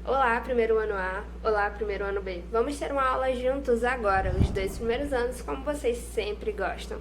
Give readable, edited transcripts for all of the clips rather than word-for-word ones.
Olá, primeiro ano A. Olá, primeiro ano B. Vamos ter uma aula juntos agora, os 2 primeiros anos, como vocês sempre gostam.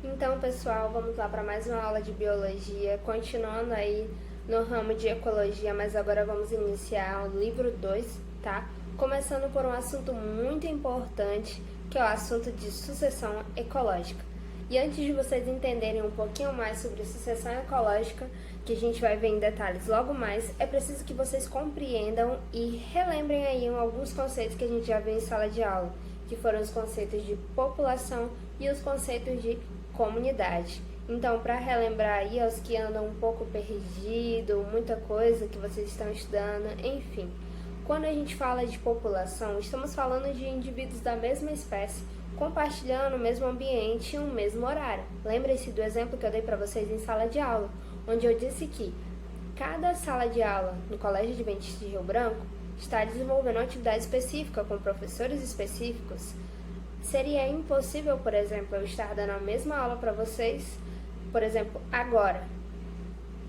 Então, pessoal, vamos lá para mais uma aula de biologia, continuando aí no ramo de ecologia, mas agora vamos iniciar o livro 2, tá? Começando por um assunto muito importante, que é o assunto de sucessão ecológica. E antes de vocês entenderem um pouquinho mais sobre sucessão ecológica, que a gente vai ver em detalhes logo mais, é preciso que vocês compreendam e relembrem aí alguns conceitos que a gente já viu em sala de aula, que foram os conceitos de população e os conceitos de comunidade. Então, para relembrar aí aos que andam um pouco perdido, muita coisa que vocês estão estudando, enfim. Quando a gente fala de população, estamos falando de indivíduos da mesma espécie, compartilhando o mesmo ambiente e um mesmo horário. Lembre-se do exemplo que eu dei para vocês em sala de aula, onde eu disse que cada sala de aula no Colégio Adventista de Rio Branco está desenvolvendo uma atividade específica com professores específicos. Seria impossível, por exemplo, eu estar dando a mesma aula para vocês, por exemplo, agora.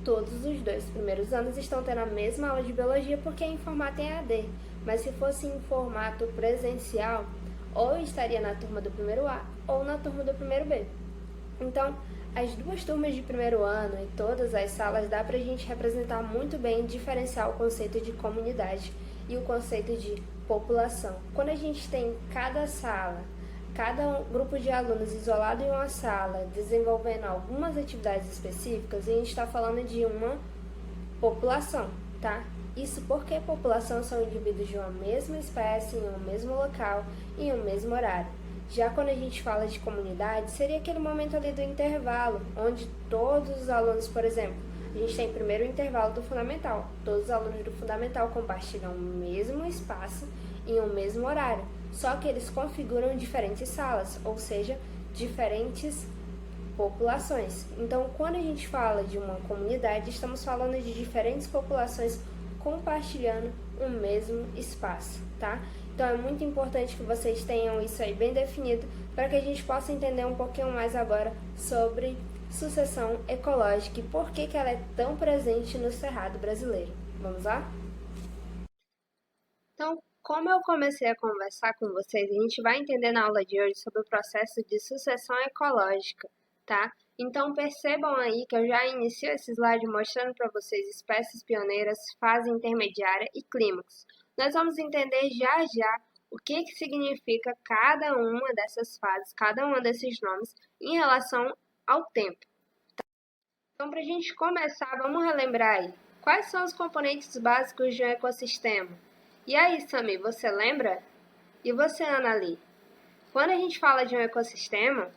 Todos os 2 primeiros anos estão tendo a mesma aula de biologia porque é em formato EAD, mas se fosse em formato presencial, ou estaria na turma do primeiro A ou na turma do primeiro B. Então, as duas turmas de primeiro ano e todas as salas dá para a gente representar muito bem e diferenciar o conceito de comunidade e o conceito de população. Quando a gente tem cada sala, cada grupo de alunos isolado em uma sala, desenvolvendo algumas atividades específicas, a gente está falando de uma população, tá? Isso porque população são indivíduos de uma mesma espécie, em um mesmo local, em um mesmo horário. Já quando a gente fala de comunidade, seria aquele momento ali do intervalo, onde todos os alunos, por exemplo, a gente tem primeiro o intervalo do fundamental. Todos os alunos do fundamental compartilham o mesmo espaço em um mesmo horário, só que eles configuram diferentes salas, ou seja, diferentes populações. Então, quando a gente fala de uma comunidade, estamos falando de diferentes populações compartilhando o mesmo espaço, tá? Então, é muito importante que vocês tenham isso aí bem definido para que a gente possa entender um pouquinho mais agora sobre sucessão ecológica e por que ela é tão presente no Cerrado brasileiro. Vamos lá? Então, como eu comecei a conversar com vocês, a gente vai entender na aula de hoje sobre o processo de sucessão ecológica, tá? Então, percebam aí que eu já inicio esse slide mostrando para vocês espécies pioneiras, fase intermediária e clímax. Nós vamos entender já já o que significa cada uma dessas fases, cada um desses nomes em relação ao tempo. Então, para a gente começar, vamos relembrar aí. Quais são os componentes básicos de um ecossistema? E aí, Sami, você lembra? E você, Anali? Quando a gente fala de um ecossistema,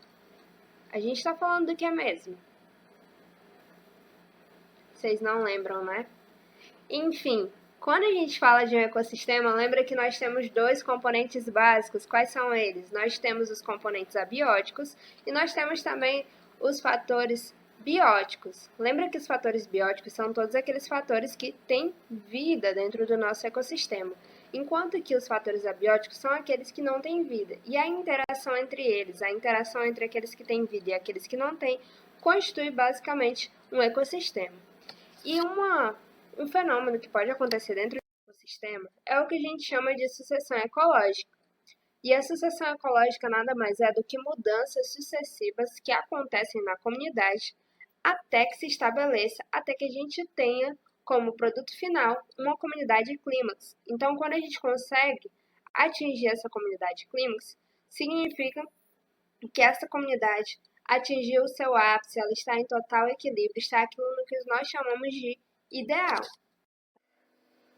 a gente está falando do que mesmo? Vocês não lembram, né? Enfim, quando a gente fala de um ecossistema, lembra que nós temos 2 componentes básicos. Quais são eles? Nós temos os componentes abióticos e nós temos também os fatores bióticos. Lembra que os fatores bióticos são todos aqueles fatores que têm vida dentro do nosso ecossistema, enquanto que os fatores abióticos são aqueles que não têm vida. E a interação entre eles, a interação entre aqueles que têm vida e aqueles que não têm, constitui basicamente um ecossistema. E um fenômeno que pode acontecer dentro do ecossistema é o que a gente chama de sucessão ecológica. E a sucessão ecológica nada mais é do que mudanças sucessivas que acontecem na comunidade até que se estabeleça, até que a gente tenha como produto final uma comunidade clímax. Então, quando a gente consegue atingir essa comunidade clímax, significa que essa comunidade atingiu o seu ápice, ela está em total equilíbrio, está aquilo no que nós chamamos de ideal.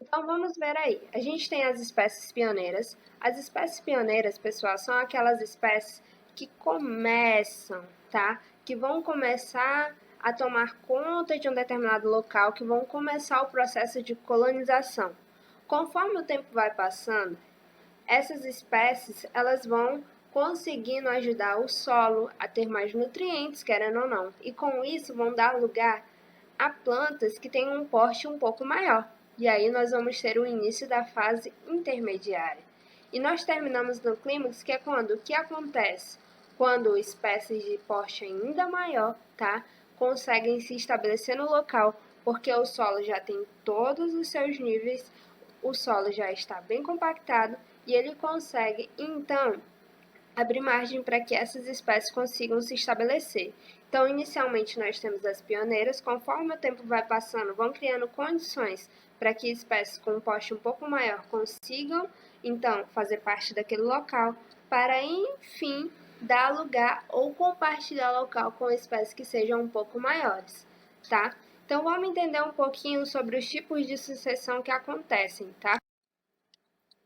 Então vamos ver aí. A gente tem as espécies pioneiras. As espécies pioneiras, pessoal, são aquelas espécies que começam, tá? Que vão começar a tomar conta de um determinado local, que vão começar o processo de colonização. Conforme o tempo vai passando, essas espécies elas vão conseguindo ajudar o solo a ter mais nutrientes, querendo ou não, e com isso vão dar lugar a plantas que têm um porte um pouco maior. E aí nós vamos ter o início da fase intermediária. E nós terminamos no clímax, que é quando o que acontece? Quando espécies de porte ainda maior, tá, conseguem se estabelecer no local porque o solo já tem todos os seus níveis, o solo já está bem compactado e ele consegue, então, abrir margem para que essas espécies consigam se estabelecer. Então, inicialmente, nós temos as pioneiras, conforme o tempo vai passando, vão criando condições para que espécies com um porte um pouco maior consigam, então, fazer parte daquele local, para, enfim, dar lugar ou compartilhar local com espécies que sejam um pouco maiores, tá? Então, vamos entender um pouquinho sobre os tipos de sucessão que acontecem, tá?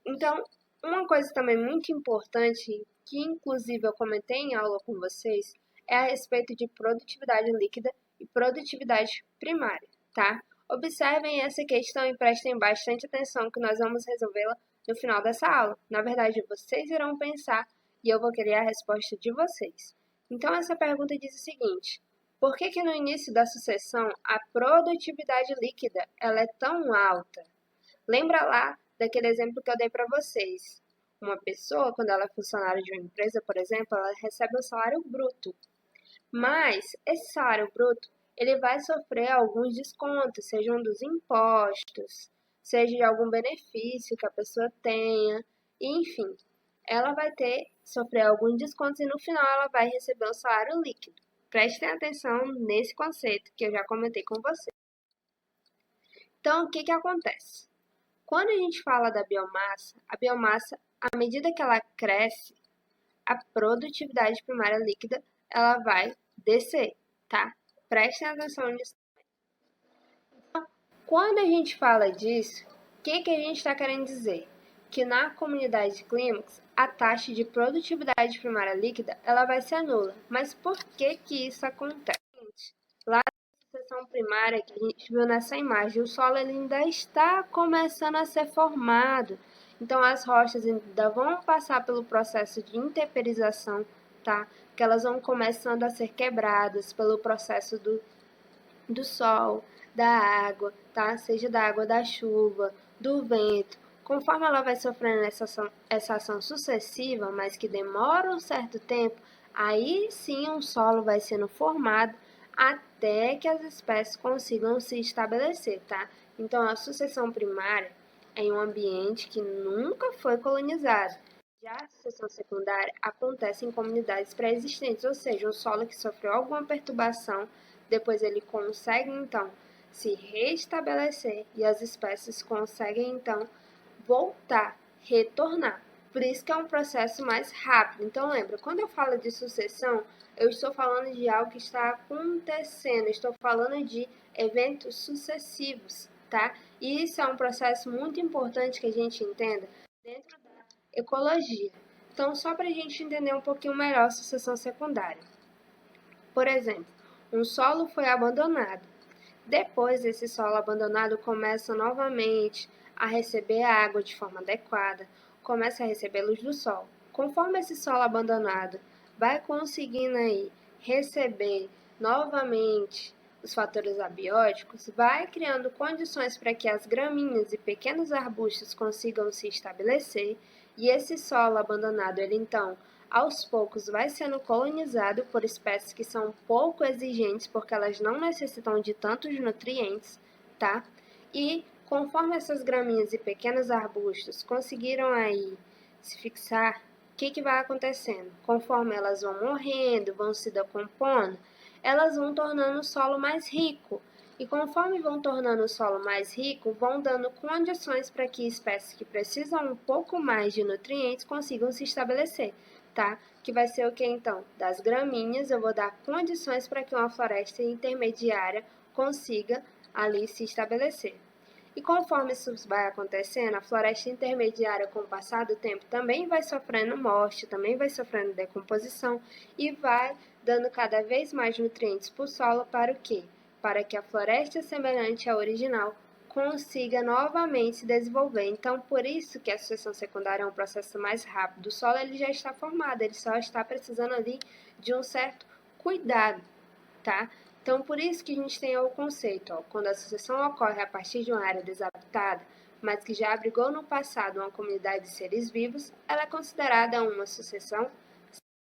Então, uma coisa também muito importante, que inclusive eu comentei em aula com vocês, é a respeito de produtividade líquida e produtividade primária, tá? Observem essa questão e prestem bastante atenção que nós vamos resolvê-la no final dessa aula. Na verdade, vocês irão pensar e eu vou querer a resposta de vocês. Então, essa pergunta diz o seguinte: por que no início da sucessão a produtividade líquida ela é tão alta? Lembra lá daquele exemplo que eu dei para vocês? Uma pessoa, quando ela é funcionária de uma empresa, por exemplo, ela recebe um salário bruto. Mas esse salário bruto, ele vai sofrer alguns descontos, sejam dos impostos, seja de algum benefício que a pessoa tenha, enfim, ela vai sofrer alguns descontos e no final ela vai receber um salário líquido. Prestem atenção nesse conceito que eu já comentei com vocês. Então, o que acontece? Quando a gente fala da biomassa, a biomassa, à medida que ela cresce, a produtividade primária líquida, ela vai descer, tá? Prestem atenção nisso. Então, quando a gente fala disso, o que a gente está querendo dizer? Que na comunidade de clímax, a taxa de produtividade primária líquida, ela vai ser nula. Mas por que isso acontece? Lá na sucessão primária que a gente viu nessa imagem, o solo ele ainda está começando a ser formado. Então as rochas ainda vão passar pelo processo de intemperização, tá? Que elas vão começando a ser quebradas pelo processo do sol, da água, tá? Seja da água da chuva, do vento. Conforme ela vai sofrendo essa ação sucessiva, mas que demora um certo tempo, aí sim um solo vai sendo formado até que as espécies consigam se estabelecer, tá? Então a sucessão primária é em um ambiente que nunca foi colonizado. Já a sucessão secundária acontece em comunidades pré-existentes, ou seja, um solo que sofreu alguma perturbação, depois ele consegue então se restabelecer e as espécies conseguem então voltar, retornar. Por isso que é um processo mais rápido. Então lembra, quando eu falo de sucessão, eu estou falando de algo que está acontecendo, estou falando de eventos sucessivos, tá? E isso é um processo muito importante que a gente entenda dentro da ecologia. Então, só para a gente entender um pouquinho melhor a sucessão secundária. Por exemplo, um solo foi abandonado. Depois desse solo abandonado, começa novamente a receber a água de forma adequada, começa a receber luz do sol. Conforme esse solo abandonado vai conseguindo aí receber novamente os fatores abióticos, vai criando condições para que as gramíneas e pequenos arbustos consigam se estabelecer, e esse solo abandonado, ele então aos poucos vai sendo colonizado por espécies que são pouco exigentes, porque elas não necessitam de tantos nutrientes, tá? E conforme essas gramíneas e pequenos arbustos conseguiram aí se fixar, o que vai acontecendo? Conforme elas vão morrendo, vão se decompondo, elas vão tornando o solo mais rico. E conforme vão tornando o solo mais rico, vão dando condições para que espécies que precisam um pouco mais de nutrientes consigam se estabelecer, tá? Que vai ser o que então? Das gramíneas, eu vou dar condições para que uma floresta intermediária consiga ali se estabelecer. E conforme isso vai acontecendo, a floresta intermediária, com o passar do tempo, também vai sofrendo morte, também vai sofrendo decomposição e vai dando cada vez mais nutrientes para o solo para o quê? Para que a floresta semelhante à original consiga novamente se desenvolver. Então, por isso que a sucessão secundária é um processo mais rápido. O solo ele já está formado, ele só está precisando ali de um certo cuidado, tá? Então, por isso que a gente tem o conceito, ó, quando a sucessão ocorre a partir de uma área desabitada, mas que já abrigou no passado uma comunidade de seres vivos, ela é considerada uma sucessão